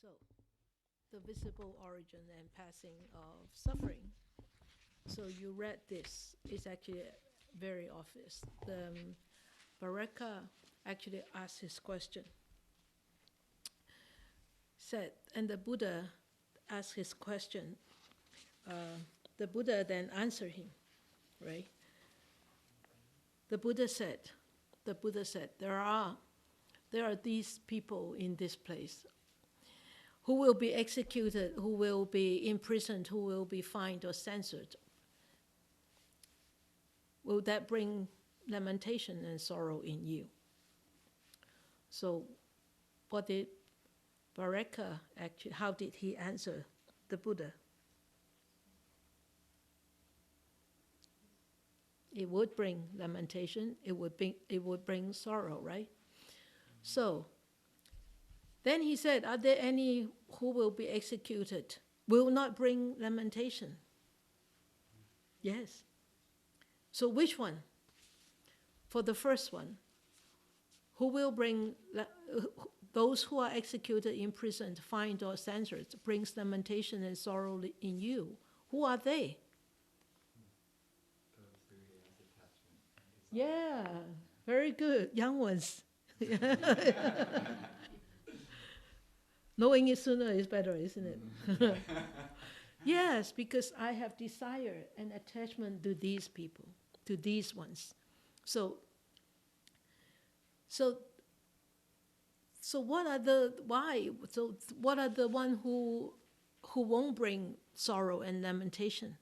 So, the visible origin and passing of suffering. So you read this. It's actually very obvious. The Baraka actually asked his question. Said, and the Buddha asked his question. The Buddha then answered him, right? The Buddha said, there are these people in this place who will be executed, who will be imprisoned, who will be fined or censored. Will that bring lamentation and sorrow in you? So what did Baraka actually, how did he answer the Buddha? It would bring lamentation, it would bring sorrow, right? So then he said, are there any who will be executed, will not bring lamentation? Yes. So which one? For the first one, who will bring, those who are executed, imprisoned, fined or censored, brings lamentation and sorrow in you. Who are they? Yeah, very good, young ones. Knowing it sooner is better, isn't it? Yes, because I have desire and attachment to these people, to these ones. So what are the why? So what are the one who won't bring sorrow and lamentation?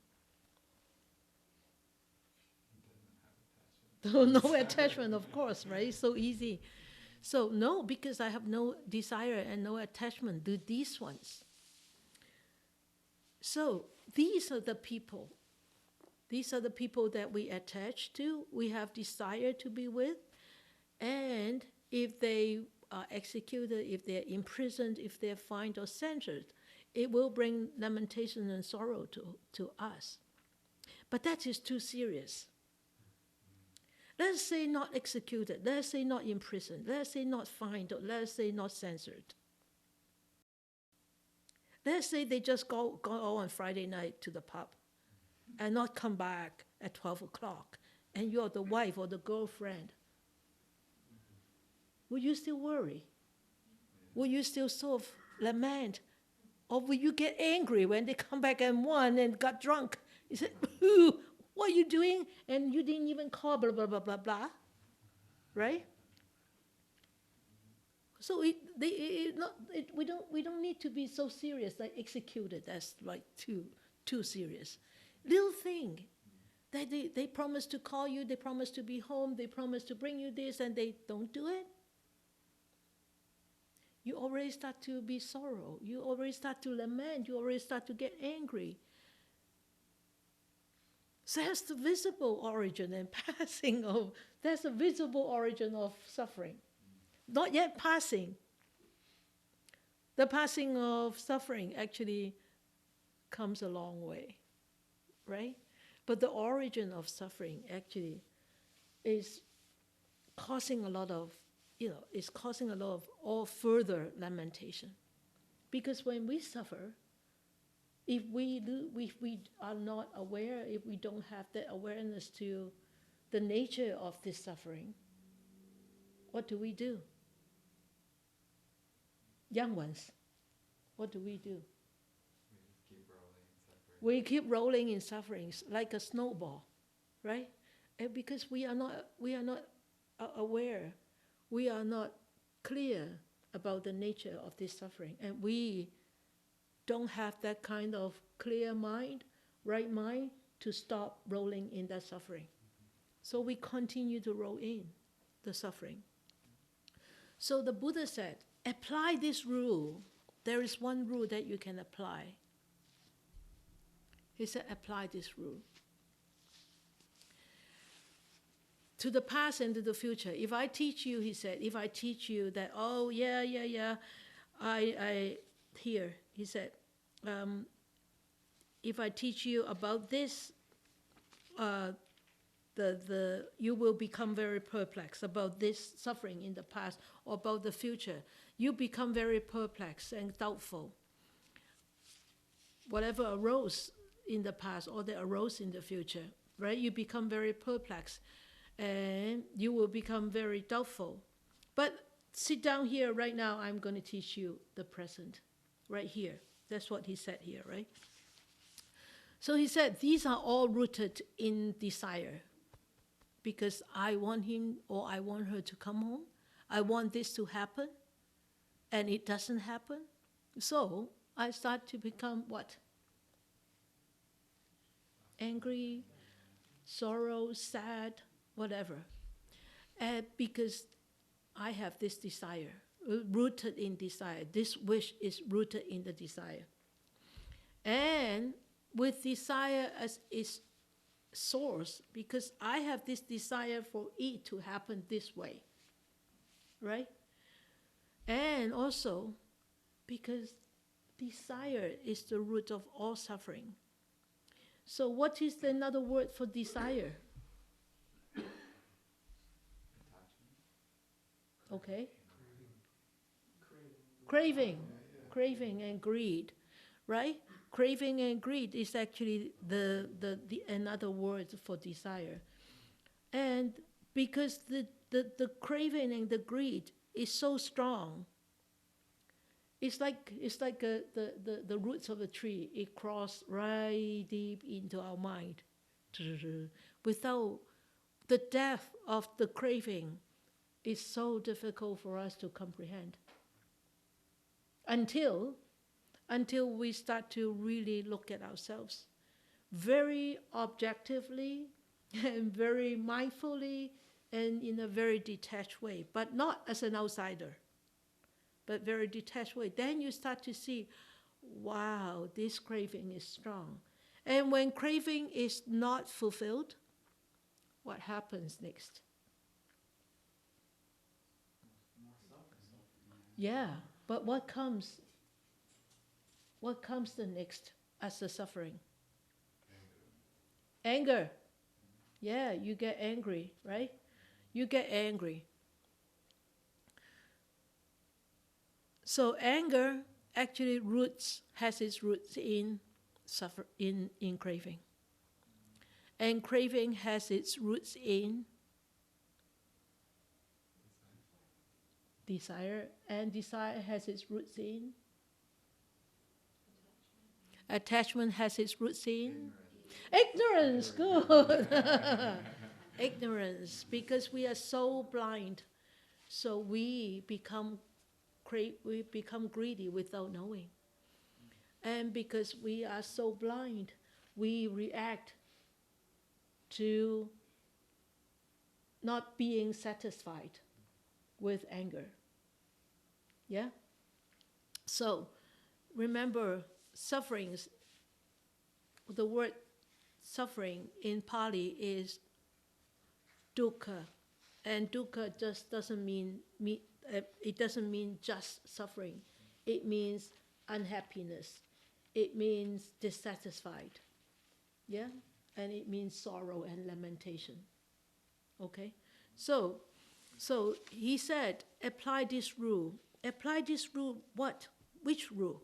No attachment, of course, right? So easy. So no, because I have no desire and no attachment to these ones. So these are the people. These are the people that we attach to, we have desire to be with, and if they are executed, if they're imprisoned, if they're fined or censored, it will bring lamentation and sorrow to us. But that is too serious. Let's say not executed, let's say not imprisoned, let's say not fined, or let's say not censored. Let's say they just go on Friday night to the pub and not come back at 12 o'clock, and you're the wife or the girlfriend. Will you still worry? Will you still sort of lament? Or will you get angry when they come back and won and got drunk? You said, what are you doing? And you didn't even call, blah, blah, blah, blah, blah. Right? So we don't need to be so serious, like executed. That's like too serious. Little thing. They promise to call you, they promise to be home, they promise to bring you this, and they don't do it. You already start to be sorrow. You already start to lament. You already start to get angry. So that's the visible origin and passing of, that's the visible origin of suffering. Not yet passing. The passing of suffering actually comes a long way, right? But the origin of suffering actually is causing a lot of, is causing a lot of all further lamentation. Because when we suffer, if we are not aware, if we don't have that awareness to the nature of this suffering, what do we do? Young ones, what do we do? We keep rolling in sufferings like a snowball, right? And because we are not aware, we are not clear about the nature of this suffering, and we don't have that kind of clear mind, right mind, to stop rolling in that suffering. So we continue to roll in the suffering. So the Buddha said, apply this rule. There is one rule that you can apply. He said, apply this rule. To the past and to the future. If I teach you, he said, if I teach you that, oh, yeah, here, he said, if I teach you about this you will become very perplexed about this suffering in the past or about the future. You become very perplexed and doubtful. Whatever arose in the past or that arose in the future, right? You become very perplexed and you will become very doubtful. But sit down here right now, I'm going to teach you the present, right here. That's what he said here, right? So he said, these are all rooted in desire. Because I want him or I want her to come home. I want this to happen. And it doesn't happen. So I start to become what? Angry, sorrow, sad, whatever. And because I have this desire, rooted in desire. This wish is rooted in the desire. And with desire as its source, because I have this desire for it to happen this way, right? And also because desire is the root of all suffering. So what is another word for desire? Okay. Craving and greed, right? Craving and greed is actually the another word for desire. And because the craving and the greed is so strong, it's like the roots of a tree. It crosses right deep into our mind. Without the depth of the craving, it's so difficult for us to comprehend. Until we start to really look at ourselves very objectively and very mindfully and in a very detached way, but not as an outsider, but very detached way. Then you start to see, wow, this craving is strong. And when craving is not fulfilled, what happens next? Yeah, but what comes the next as the suffering? Anger. Yeah, you get angry, right? You get angry. So anger actually has its roots in craving. And craving has its roots in desire, and desire has its roots in attachment has its roots in ignorance. Good. Ignorance, because we are so blind, so we become greedy without knowing. And because we are so blind, we react to not being satisfied with anger. Yeah? So, remember, sufferings, the word suffering in Pali is dukkha. And dukkha just doesn't mean just suffering. It means unhappiness. It means dissatisfied. Yeah? And it means sorrow and lamentation. Okay? So he said, apply this rule. Apply this rule what? Which rule?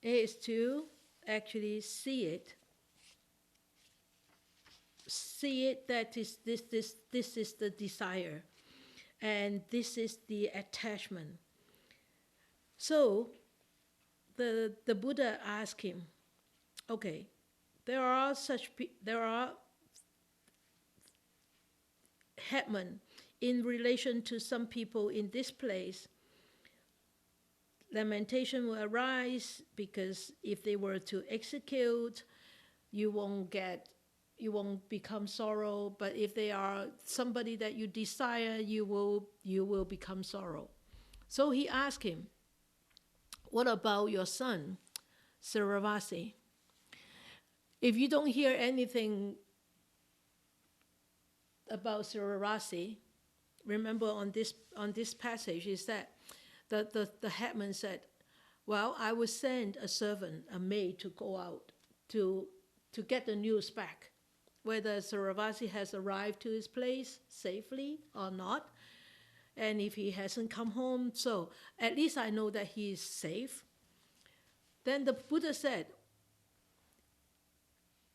It is to actually see it. See it that is this is the desire. And this is the attachment. So the Buddha asked him, okay, there are headmen in relation to some people in this place. Lamentation will arise because if they were to execute, you won't become sorrow. But if they are somebody that you desire, you will become sorrow. So he asked him, what about your son, Siravasi? If you don't hear anything about Siravasi, remember on this passage is that the headman said, well, I will send a servant, a maid, to go out to get the news back. whether Saravasi has arrived to his place safely or not, and if he hasn't come home, so at least I know that he is safe. Then the Buddha said,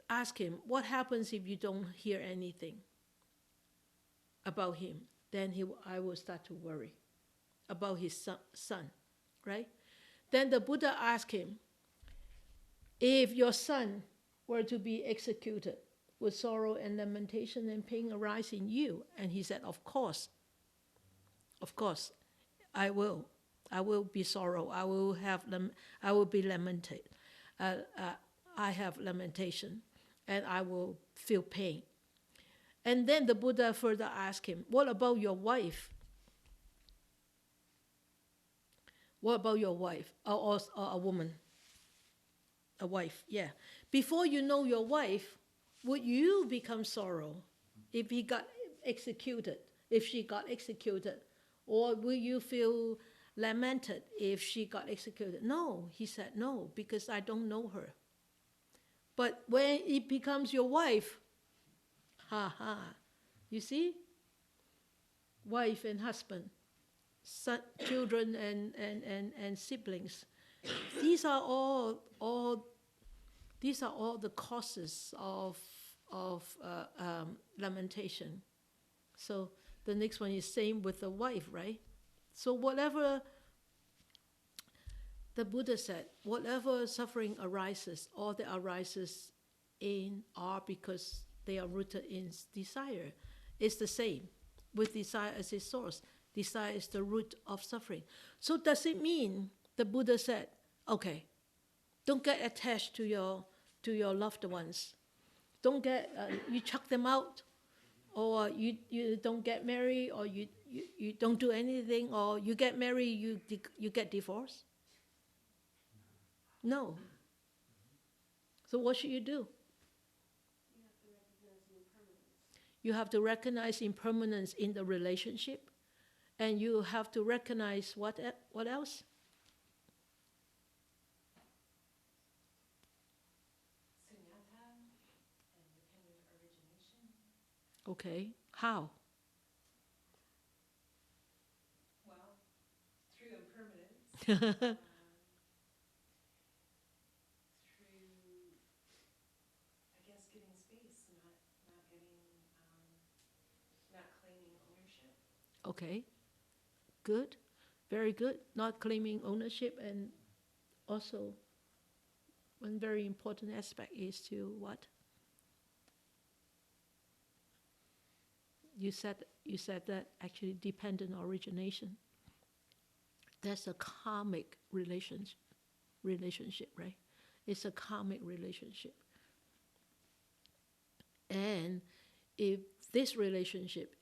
ask him, what happens if you don't hear anything about him? Then I will start to worry about his son, right? Then the Buddha asked him, if your son were to be executed, would sorrow and lamentation and pain arise in you? And he said, of course, I will. I will be sorrow. I will be lamented. I have lamentation, and I will feel pain. And then the Buddha further asked him, what about your wife? What about your wife? Or a woman? A wife, yeah. Before you know your wife, would you become sorrow if he got executed, if she got executed? Or will you feel lamented if she got executed? No, he said, no, because I don't know her. But when it becomes your wife, you see? Wife and husband, son, children and siblings. These are all the causes of lamentation. So the next one is same with the wife, right? So whatever the Buddha said, whatever suffering arises, all that arises in are because they are rooted in desire. It's the same with desire as its source. Desire is the root of suffering. So does it mean the Buddha said, okay, don't get attached to your loved ones. Don't get you chuck them out, or you don't get married, or you don't do anything, or you get married, you get divorced? No. So what should you do? You have to recognize impermanence in the relationship, and you have to recognize what else? Sunyata and dependent origination. Okay, how? Well, through impermanence. Through giving space, not claiming ownership. Okay, good, very good. Not claiming ownership, and also one very important aspect is to what? You said that actually dependent origination. That's a karmic relationship, right? It's a karmic relationship. And if this relationship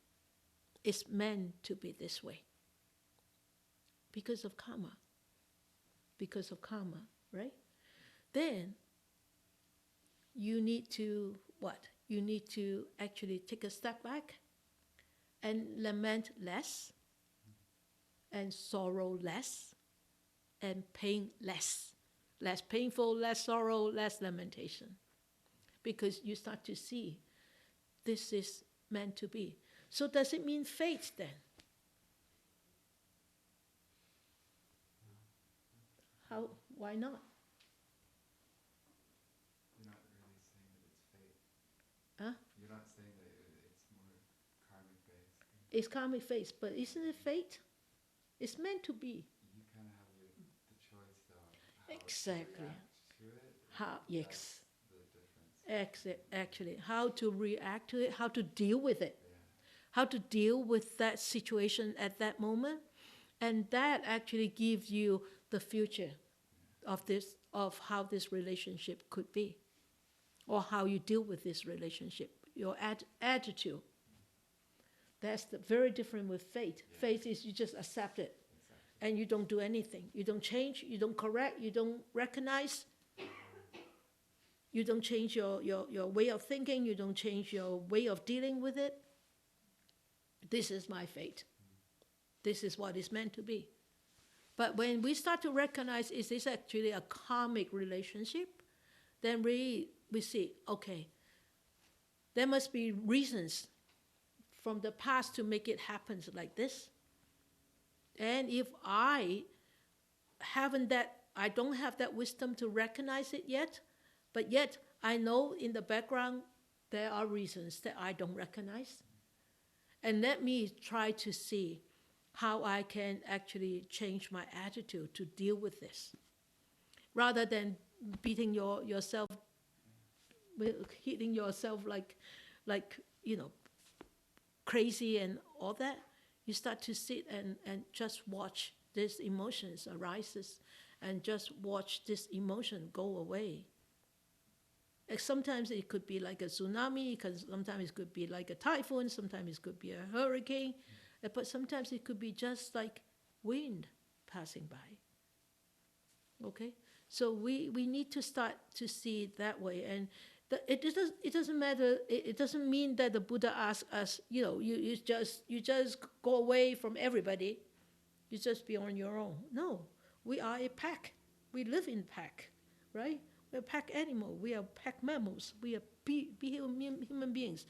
is meant to be this way, because of karma, right? Then you need to what? You need to actually take a step back and lament less, and sorrow less, and pain less. Less painful, less sorrow, less lamentation. Because you start to see this is meant to be. So does it mean fate then? How? Why not? You're not really saying that it's fate. Huh? You're not saying that it's more karmic based. It's karmic fate, but isn't it fate? It's meant to be. You kind of have the choice though. Exactly. To react to it. How? Yes. That's the difference. Actually, how to react to it, how to deal with it, Yeah. how to deal with that situation at that moment, and that actually gives you the future of how this relationship could be, or how you deal with this relationship, your attitude. That's very different with faith. Yeah. Faith is you just accept it, exactly. And you don't do anything. You don't change, you don't correct, you don't recognize. You don't change your way of thinking, you don't change your way of dealing with it. This is my fate. This is what it's meant to be. But when we start to recognize is this actually a karmic relationship, then we see, okay, There must be reasons from the past to make it happen like this. And if I don't have that wisdom to recognize it yet, but yet I know in the background there are reasons that I don't recognize. And let me try to see how I can actually change my attitude to deal with this, rather than beating yourself, hitting yourself like crazy and all that. You start to sit and just watch these emotions arises, and just watch this emotion go away. And sometimes it could be like a tsunami, sometimes it could be like a typhoon, sometimes it could be a hurricane, but sometimes it could be just like wind passing by. Okay? So we need to start to see it that way. And it doesn't matter, it doesn't mean that the Buddha asks us, you just go away from everybody, you just be on your own. No, we are a pack. We live in pack, right? We're a pack animal. We are pack mammals. We are human beings.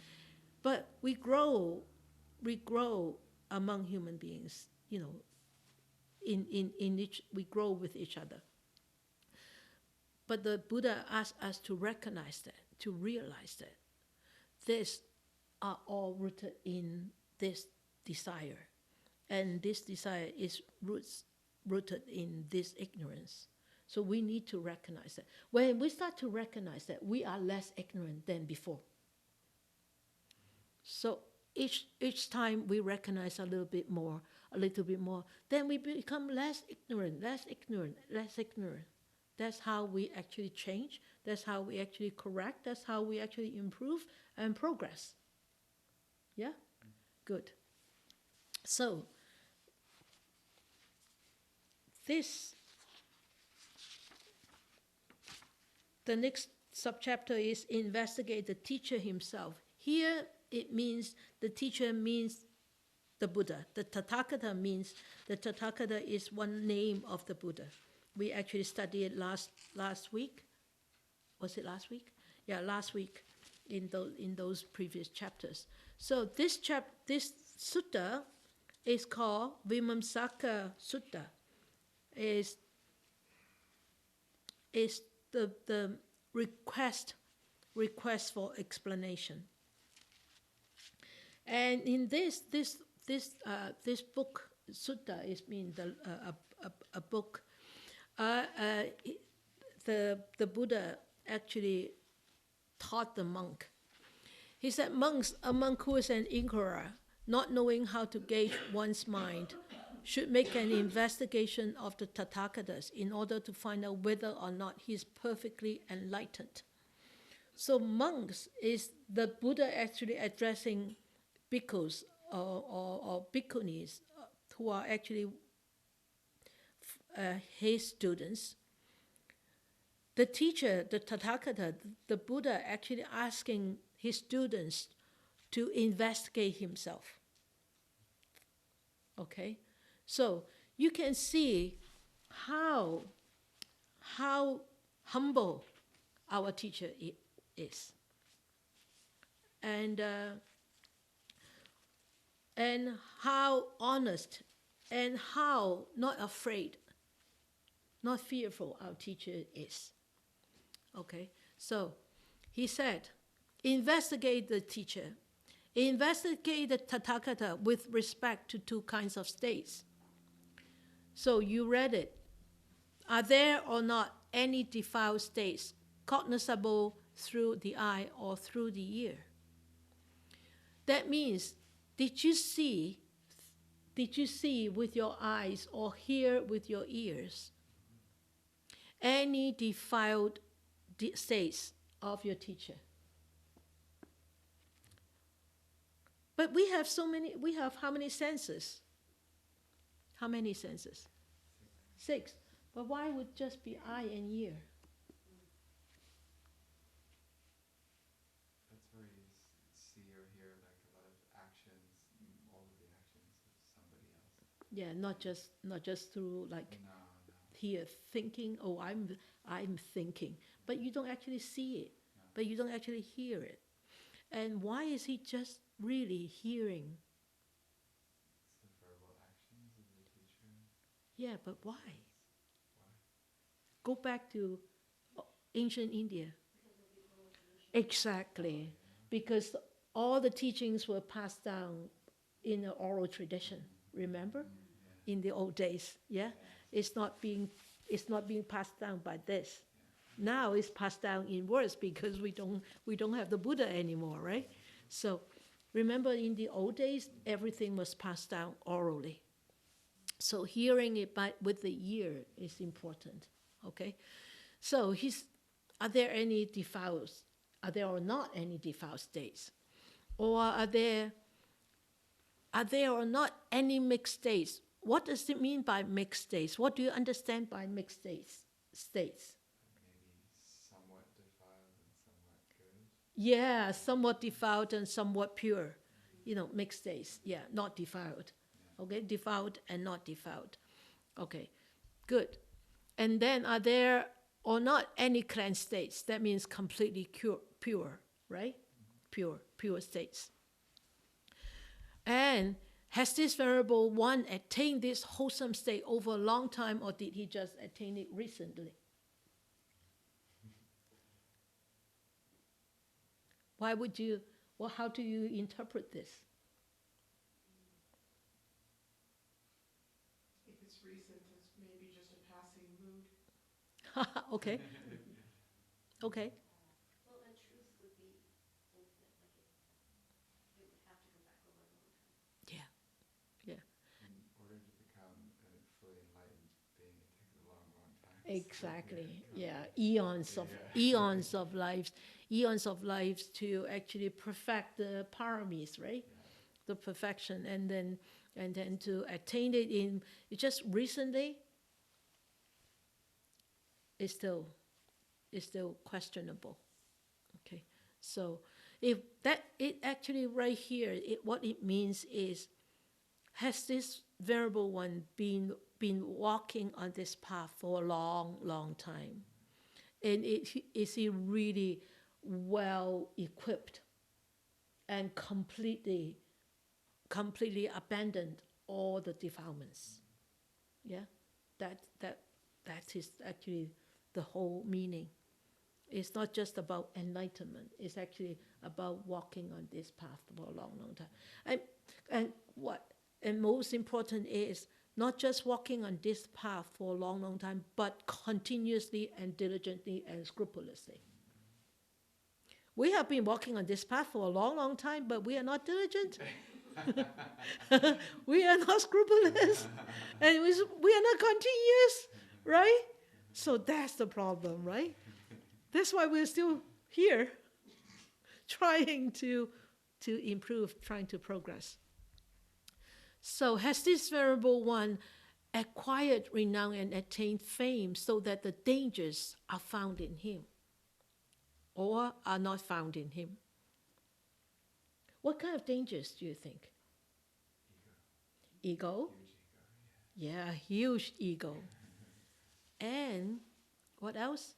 But we grow among human beings, we grow with each other. But the Buddha asks us to recognize that, to realize that these are all rooted in this desire. And this desire is rooted in this ignorance. So we need to recognize that. When we start to recognize that, we are less ignorant than before. So each time we recognize a little bit more, then we become less ignorant. That's how we actually change. That's how we actually correct. That's how we actually improve and progress. Yeah? Good. So, the next subchapter is investigate the teacher himself. Here it means the teacher means the Buddha. The Tathagata means the Tathagata is one name of the Buddha. We actually studied it last week. Was it last week? Yeah, last week in those previous chapters. So this sutta is called Vimamsaka Sutta. Is the request for explanation. And in this book, sutta is a book. The Buddha actually taught the monk. He said, a monk who is an inquirer, not knowing how to gauge one's mind, should make an investigation of the Tathagatas in order to find out whether or not he is perfectly enlightened. So monks is the Buddha actually addressing bhikkhus or bhikkhunis who are actually his students. The teacher, the Tathagata, the Buddha actually asking his students to investigate himself. Okay? So you can see how humble our teacher is, and how honest, and how not afraid, not fearful our teacher is. Okay, so he said, investigate the teacher, investigate the Tathagata with respect to two kinds of states. So you read it. Are there or not any defiled states cognizable through the eye or through the ear? That means, did you see with your eyes or hear with your ears any defiled states of your teacher? But we have how many senses? How many senses? 6. But why would just be eye and ear? That's where you see or hear like a lot of actions, all of the actions of somebody else. Yeah, not just through like No. here thinking. Oh, I'm thinking, but you don't actually see it, but you don't actually hear it. And why is he just really hearing? It's the verbal actions of the teacher. Yeah, but why? Why? Go back to ancient India. Exactly. Because all the teachings were passed down in an oral tradition, remember? Yeah. In the old days, yeah? Yes. It's not being passed down by this. Now it's passed down in words because we don't have the Buddha anymore, right? So remember in the old days everything was passed down orally. So hearing it with the ear is important. Okay? So are there any defiles? Are there or not any defiled states? Or are there or not any mixed states? What does it mean by mixed states? What do you understand by mixed states? Maybe somewhat defiled and somewhat good. Yeah, somewhat defiled and somewhat pure. Mixed states. Yeah, not defiled. Okay, defiled and not defiled. Okay, good. And then are there or not any cleansed states? That means completely pure, right? Pure states. And has this Venerable One attained this wholesome state over a long time, or did he just attain it recently? How do you interpret this? If it's recent, it's maybe just a passing mood. Okay. Okay. Well, and truth would be infinite, like it would have to come back over a long time. Yeah. In order to become fully enlightened being, it takes a long, long time. Exactly. Yeah. Eons of lives to actually perfect the paramis, right? Yeah. The perfection, and then to attain it in just recently is still questionable. Okay. So if that it actually right here, what it means is, has this Venerable One been walking on this path for a long, long time? And is he really well equipped and completely abandoned all the defilements? Yeah, that is actually the whole meaning. It's not just about enlightenment. It's actually about walking on this path for a long, long time. And most important is not just walking on this path for a long, long time, but continuously and diligently and scrupulously. We have been walking on this path for a long, long time, but we are not diligent. We are not scrupulous. And we are not continuous, right? So that's the problem, right? That's why we're still here, trying to improve, trying to progress. So has this Venerable One acquired renown and attained fame so that the dangers are found in him or are not found in him? What kind of dangers do you think? Ego? Huge ego, Yeah, huge ego. And what else?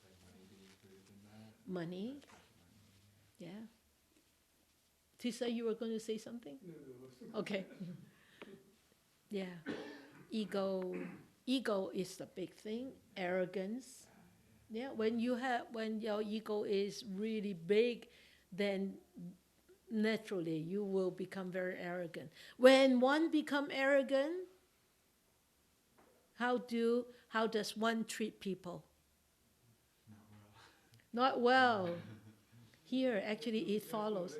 Like money being included in that. Money. Yeah. Tisa, you were going to say something? No. Okay. Yeah. Ego is the big thing. Arrogance. Yeah. When your ego is really big, then naturally you will become very arrogant. When one become arrogant, how does one treat people? Not well. Here, actually, it follows.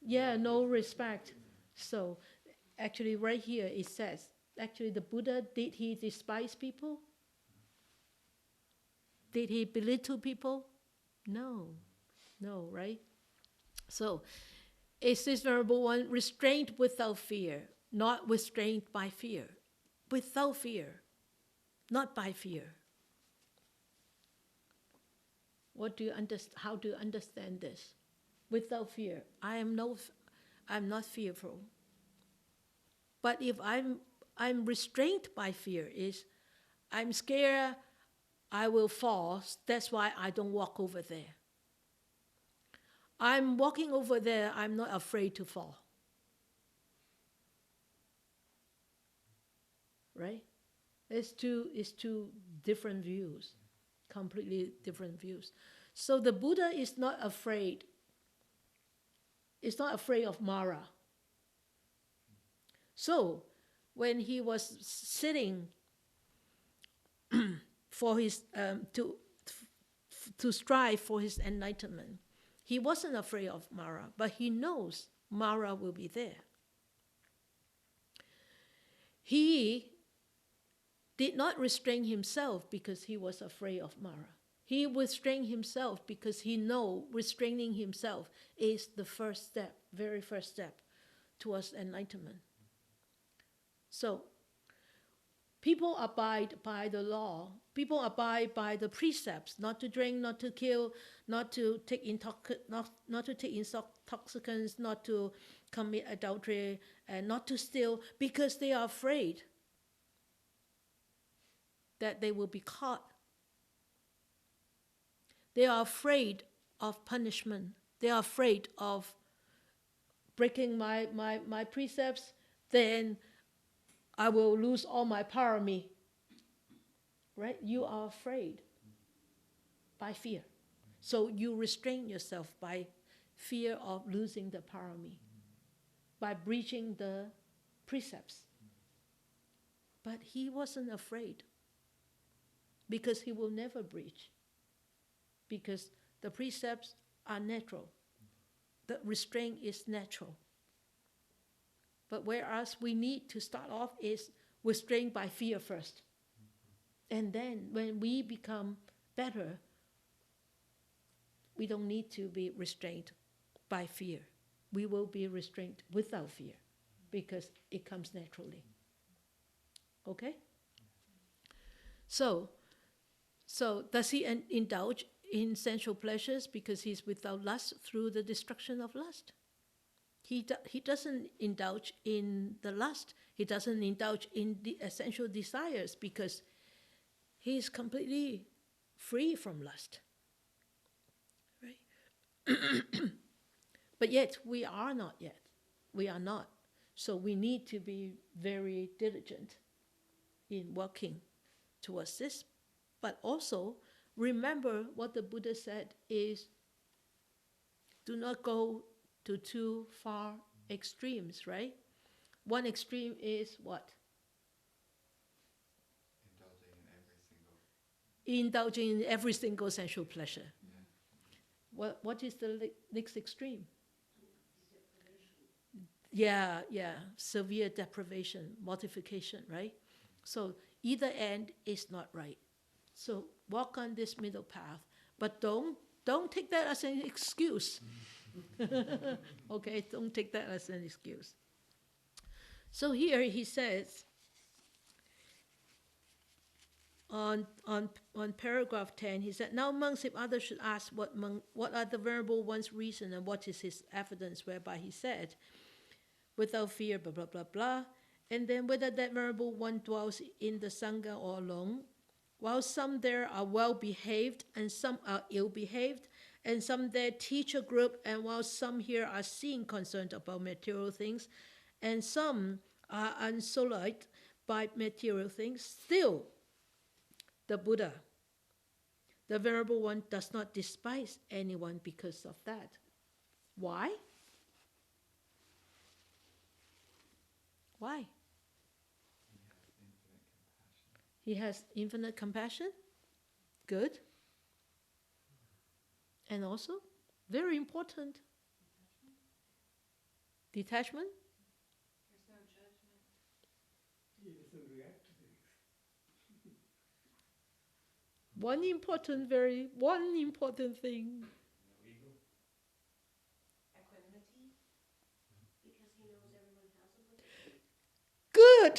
Yeah, no respect. So, actually, right here it says, actually, the Buddha, did he despise people? Did he belittle people? No, right? So, is this Venerable One restrained without fear, not restrained by fear? Without fear, not by fear. How do you understand this? Without fear, I'm not fearful. But if I'm restrained by fear, is I'm scared I will fall. That's why I don't walk over there. I'm walking over there, I'm not afraid to fall. Right? It's two different views, completely different views. So the Buddha is not afraid. Is not afraid of Mara. So when he was sitting for his to strive for his enlightenment, he wasn't afraid of Mara, but he knows Mara will be there. He did not restrain himself because he was afraid of Mara. He restrained himself because he knows restraining himself is the first step, very first step towards enlightenment. So, people abide by the law. People abide by the precepts: not to drink, not to kill, not to take intoxicants, not to commit adultery, and not to steal, because they are afraid that they will be caught. They are afraid of punishment. They are afraid of breaking my precepts, then I will lose all my parami. Right? You are afraid by fear. So you restrain yourself by fear of losing the parami, by breaching the precepts. But he wasn't afraid, because he will never breach. Because the precepts are natural. The restraint is natural. But whereas we need to start off is restrained by fear first. And then when we become better, we don't need to be restrained by fear. We will be restrained without fear, because it comes naturally. Okay? So does he indulge in sensual pleasures because he's without lust through the destruction of lust? He doesn't indulge in the lust. He doesn't indulge in the essential desires because he is completely free from lust. Right? But yet, we are not yet. We are not. So we need to be very diligent in working towards this. But also, remember what the Buddha said is, do not go to too far extremes, right? One extreme is what? Indulging in every single sensual pleasure. Yeah. What is the next extreme? Yeah, severe deprivation, mortification, right? So either end is not right. So walk on this middle path, but don't take that as an excuse. Okay, don't take that as an excuse. So here he says, on paragraph 10, he said, now monks, if others should ask what are the Venerable One's reason and what is his evidence whereby he said, without fear, blah, blah, blah, blah, and then whether that Venerable One dwells in the Sangha or alone, while some there are well-behaved and some are ill-behaved, and some there teach a group, and while some here are seen concerned about material things, and some are unsullied by material things, still the Buddha, the Venerable One, does not despise anyone because of that. Why? Why? He has infinite compassion. Good. And also, very important, detachment. There's no judgment. He doesn't react to things. One important thing. No ego. Equanimity, because he knows everyone has a Buddha. Good.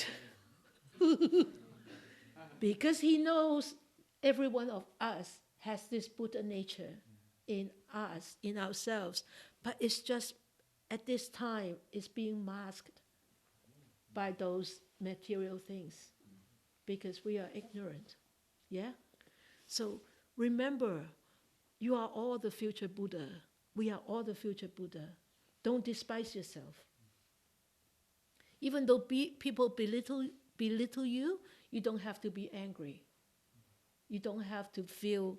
Because he knows every one of us has this Buddha nature in us, in ourselves. But it's just, at this time, it's being masked by those material things because we are ignorant. Yeah? So remember, you are all the future Buddha. We are all the future Buddha. Don't despise yourself. Even though people belittle you, you don't have to be angry. You don't have to feel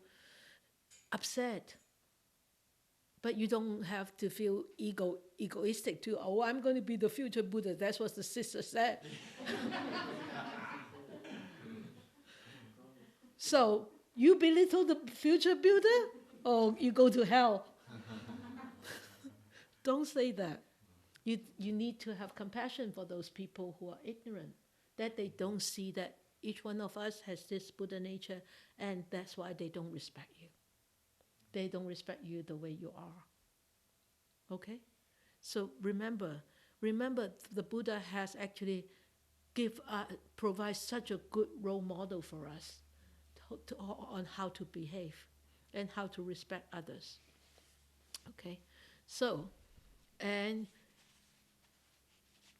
upset. But you don't have to feel egoistic too. Oh, I'm going to be the future Buddha. That's what the sister said. So, you belittle the future Buddha? Oh, you go to hell. Don't say that. You need to have compassion for those people who are ignorant, that they don't see that each one of us has this Buddha nature, and that's why they don't respect you. They don't respect you the way you are. Okay? So remember the Buddha has actually provides such a good role model for us on how to behave and how to respect others. Okay? So, and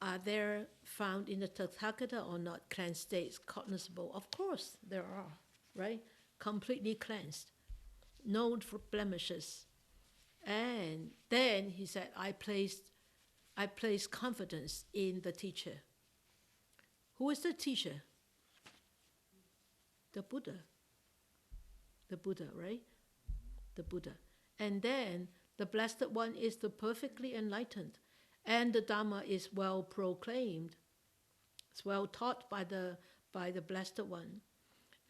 are there found in the Tathagata or not cleansed states cognizable? Of course there are, right? Completely cleansed. No blemishes. And then he said, I place confidence in the teacher. Who is the teacher? The Buddha. The Buddha, right? The Buddha. And then the Blessed One is the perfectly enlightened. And the Dhamma is well proclaimed. It's well taught by the Blessed One.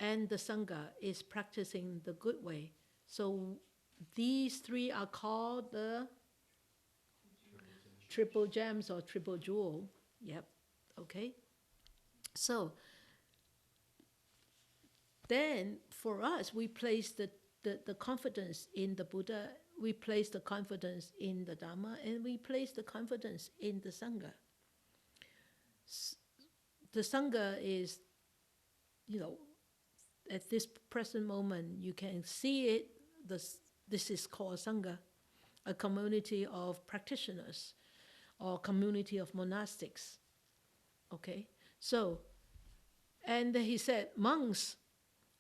And the Sangha is practicing the good way. So these three are called the triple gems or triple jewel. Yep. Okay. So then for us, we place the confidence in the Buddha, we place the confidence in the Dhamma, and we place the confidence in the Sangha. The Sangha is, at this present moment, you can see it. This is called Sangha, a community of practitioners or community of monastics. Okay? So, and he said, monks,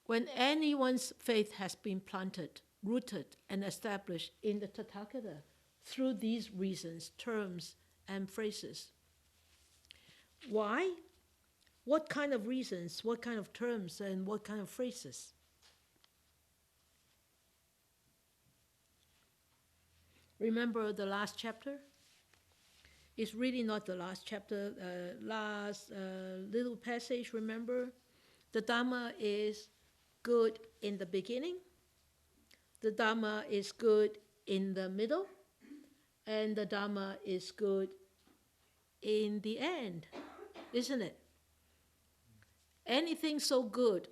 when anyone's faith has been planted, rooted, and established in the Tathagata through these reasons, terms, and phrases. Why? What kind of reasons, what kind of terms, and what kind of phrases? Remember the last chapter? It's really not the last chapter. Last little passage, remember? The Dhamma is good in the beginning. The Dhamma is good in the middle. And the Dhamma is good in the end, isn't it? Anything so good,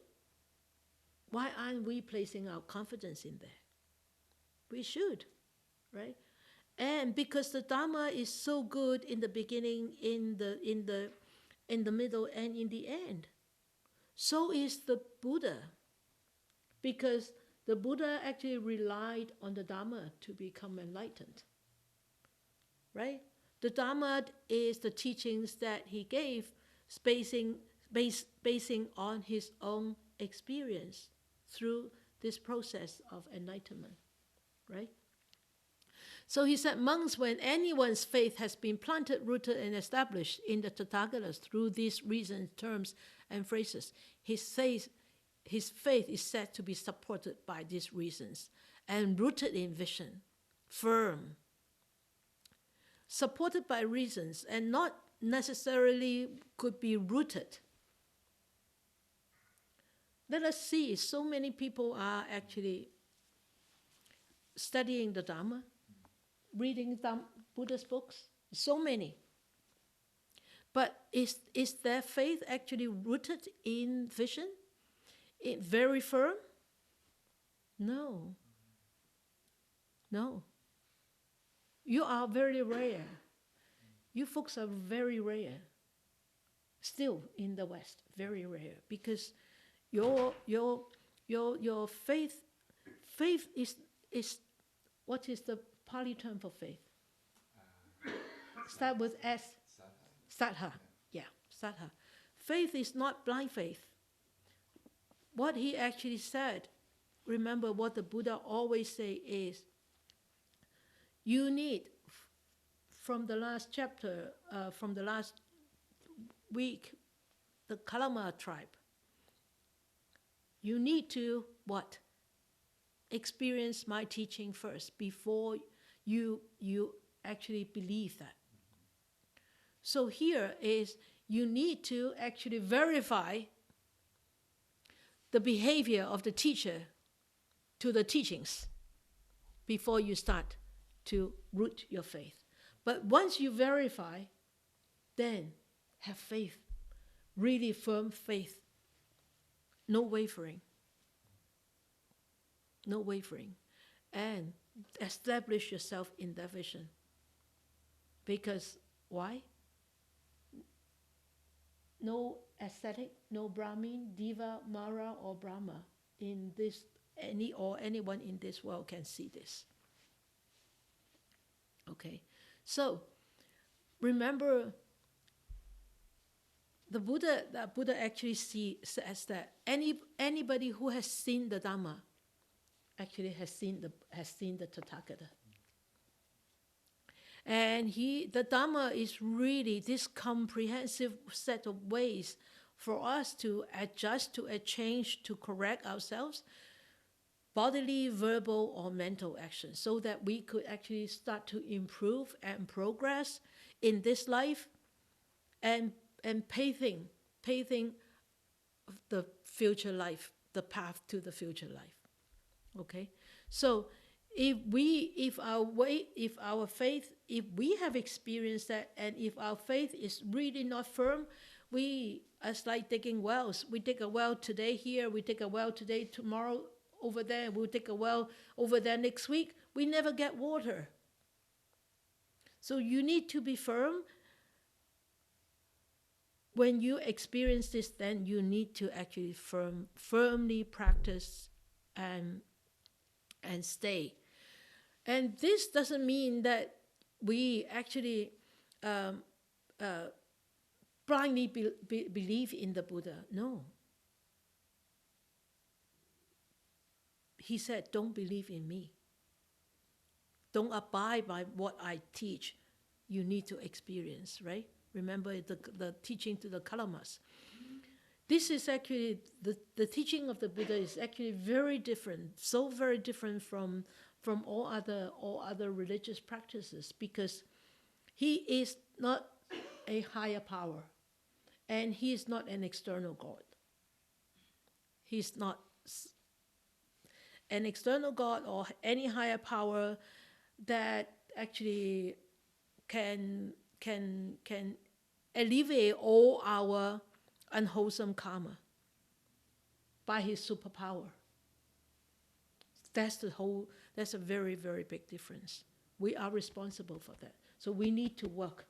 why aren't we placing our confidence in there? We should, right? And because the Dhamma is so good in the beginning, in the middle, and in the end, so is the Buddha. Because the Buddha actually relied on the Dhamma to become enlightened, right? The Dhamma is the teachings that he gave, basing on his own experience through this process of enlightenment, right? So he said, monks, when anyone's faith has been planted, rooted, and established in the Tathagatas through these reasons, terms, and phrases, his faith is said to be supported by these reasons and rooted in vision, firm. Supported by reasons and not necessarily could be rooted. Let us see, so many people are actually studying the Dhamma, reading Buddhist books, so many. But is their faith actually rooted in vision? Very firm? No. No. You are very rare. You folks are very rare. Still in the West, very rare. Because your faith is what is the Pali term for faith? Start with S. Saddha. Yeah, saddha. Faith is not blind faith. What he actually said, remember what the Buddha always say is, you need, from the last chapter, from the last week, the Kalama tribe, you need to what? Experience my teaching first before you actually believe that. So here is you need to actually verify the behavior of the teacher to the teachings before you start to root your faith. But once you verify, then have faith, really firm faith, no wavering, and establish yourself in that vision. Because why? No ascetic, no Brahmin, Diva, Mara, or Brahma in this anyone in this world can see this. Okay, so remember, the Buddha actually says that anybody who has seen the Dhamma actually has seen the Tathagata. And the Dhamma is really this comprehensive set of ways for us to adjust, to change, to correct ourselves, bodily, verbal, or mental action, so that we could actually start to improve and progress in this life and paving the future life, the path to the future life. Okay? So if we have experienced that, and if our faith is really not firm, we are like digging wells. We dig a well today here, we dig a well today, tomorrow over there, we'll dig a well over there next week. We never get water. So you need to be firm. When you experience this, then you need to actually firmly practice and stay. And this doesn't mean that we actually blindly believe in the Buddha. No. He said, don't believe in me. Don't abide by what I teach. You need to experience, right? Remember the teaching to the Kalamas. This is actually, the teaching of the Buddha is actually very different, so very different from all other religious practices, because he is not a higher power, and he is not an external God. He's not an external God or any higher power that actually can alleviate all our unwholesome karma by his superpower. That's a very, very big difference. We are responsible for that. So we need to work.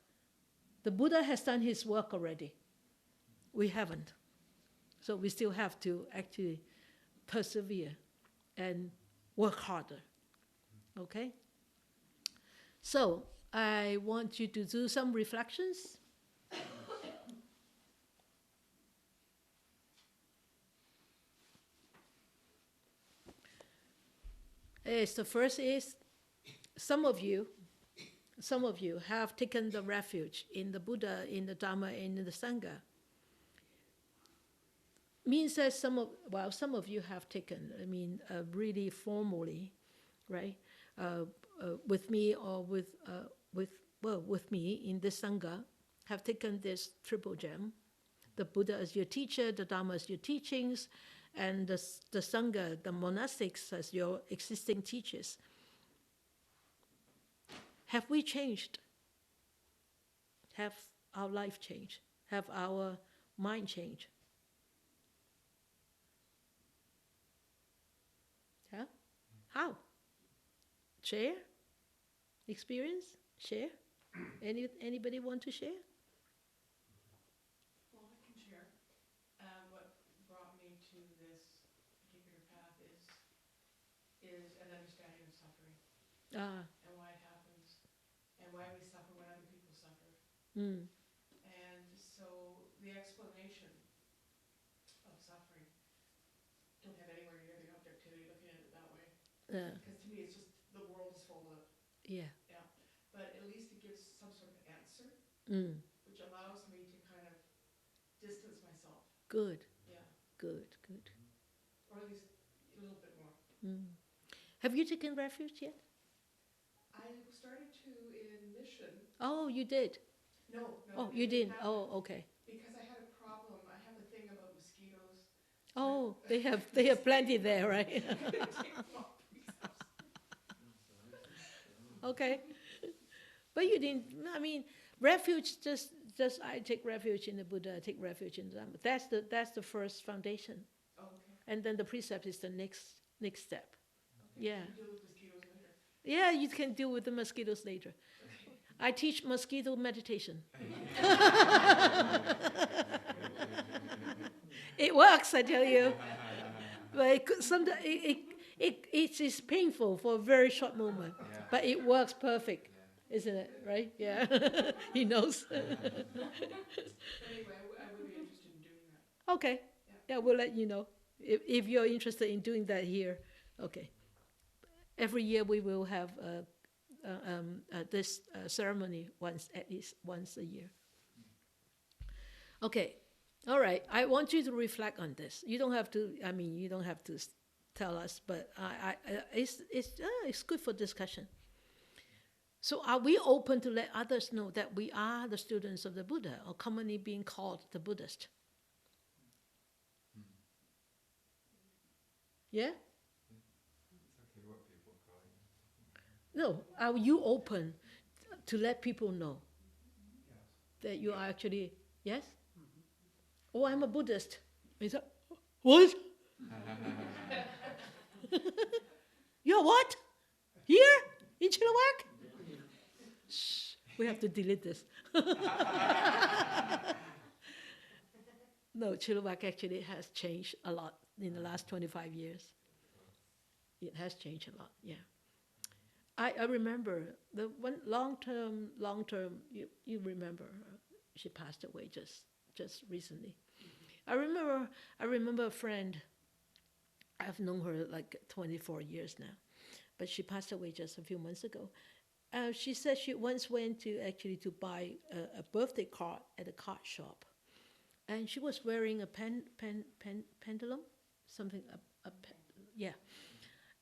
The Buddha has done his work already. We haven't. So we still have to actually persevere and work harder. Okay? So I want you to do some reflections. The first is, some of you have taken the refuge in the Buddha, in the Dhamma, and in the Sangha. Means that some of you have taken, really formally, right, with me or with me in the Sangha, have taken this triple gem. The Buddha as your teacher, the Dhamma as your teachings, and the Sangha, the monastics, as your existing teachers. Have we changed? Have our life changed? Have our mind changed? Yeah? How? Share? Experience? Share? Anybody want to share? Well, I can share. What brought me to this particular path is an understanding of suffering and why it happens and why we suffer when other people suffer. And so the explanation of suffering don't have anywhere near the objectivity looking at it that way. Yeah. Because to me, it's just the world is full of it. Yeah. but at least it gives some sort of answer, Mm. which allows me to kind of distance myself. Good, Yeah, good, good. or at least a little bit more. Mm. Have you taken refuge yet? I started to in mission. Oh, you did. No, Oh, it you didn't. happen Oh, okay. Because I had a problem. I have a thing about mosquitoes. Oh, they have plenty there, right? I couldn't take them off myself. Okay. But you didn't. I mean, refuge. Just I take refuge in the Buddha. I take refuge in the Dhamma. That's the first foundation, Oh, okay. and then the precept is the next step. Okay. Yeah. You deal with mosquitoes later. Yeah, you can deal with the mosquitoes later. I teach mosquito meditation. It works, I tell you. But sometimes it is painful for a very short moment, but it works perfect, isn't it? Right? Yeah. He knows. Anyway, I would be interested in doing that. Okay. Yeah, we'll let you know if you're interested in doing that here. Okay. Every year we will have this ceremony at least once a year. Okay. All right. I want you to reflect on this. You don't have to. I mean, you don't have to tell us, but it's good for discussion. So, are we open to let others know that we are the students of the Buddha, or commonly being called the Buddhist? Yeah. It's okay what people call you. No. Are you open to let people know that you are actually yes? Oh, I'm a Buddhist. Is that what? You're what? Here in Chilliwack? Shh, we have to delete this. No, Chilliwack actually has changed a lot in the last 25 years. It has changed a lot, yeah. I remember the one long term, you remember, she passed away just recently. I remember a friend, I've known her like 24 years now, but she passed away just a few months ago. She said she once went to buy a birthday card at a card shop, and she was wearing a pendulum, something yeah,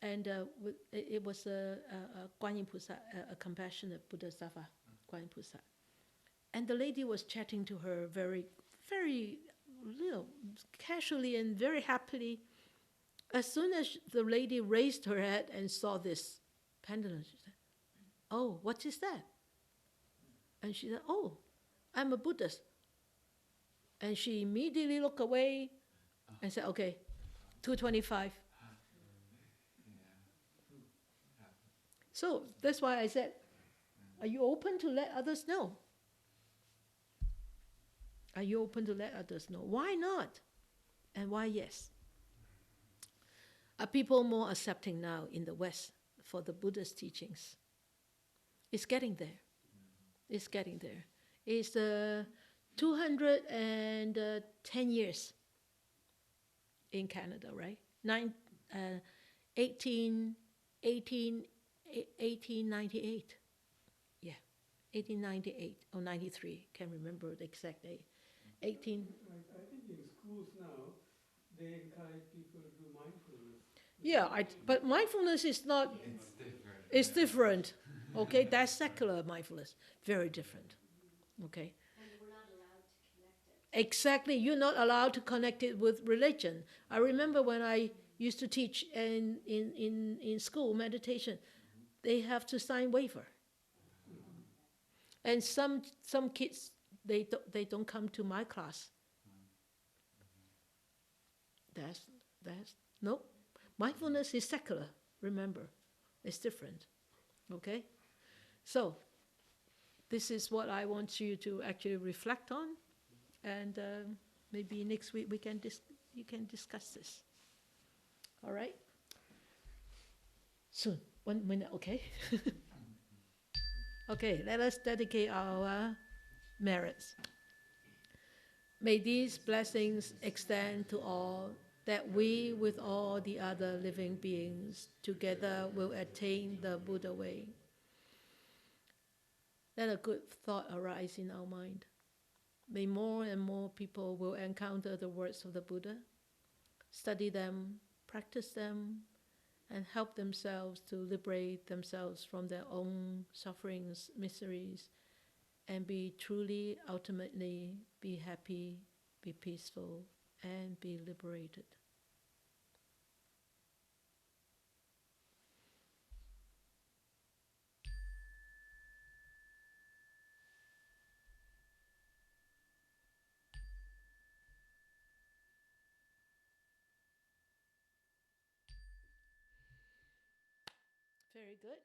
and it was a Guanyin Pusa, a compassionate Bodhisattva, Guanyin Pusa, and the lady was chatting to her very, very, casually and very happily. As soon as the lady raised her head and saw this pendulum, she said, "Oh, what is that?" And she said, "Oh, I'm a Buddhist." And she immediately looked away and said, "Okay, 225. So that's why I said, are you open to let others know? Are you open to let others know? Why not? And why yes? Are people more accepting now in the West for the Buddhist teachings? It's getting there. It's getting there. It's 210 years in Canada, right? 1898. Yeah, 1898 or 93. Can't remember the exact date. 18. I think in schools now, they encourage people to do mindfulness. Yeah, but mindfulness is not. It's different. It's different. Okay, that's secular mindfulness. Very different. Okay. And we're not allowed to connect it. Exactly, you're not allowed to connect it with religion. I remember when I used to teach in school meditation, they have to sign waiver. And some kids, they don't come to my class. That's no. Mindfulness is secular, remember. It's different. Okay? So, this is what I want you to actually reflect on. And maybe next week you can discuss this. All right? Soon. 1 minute, okay? Okay, let us dedicate our merits. May these blessings extend to all, that we, with all the other living beings, together will attain the Buddha way. let a good thought arise in our mind. May more and more people will encounter the words of the Buddha, study them, practice them, and help themselves to liberate themselves from their own sufferings, miseries, and be truly, ultimately, be happy, be peaceful, and be liberated. Very good.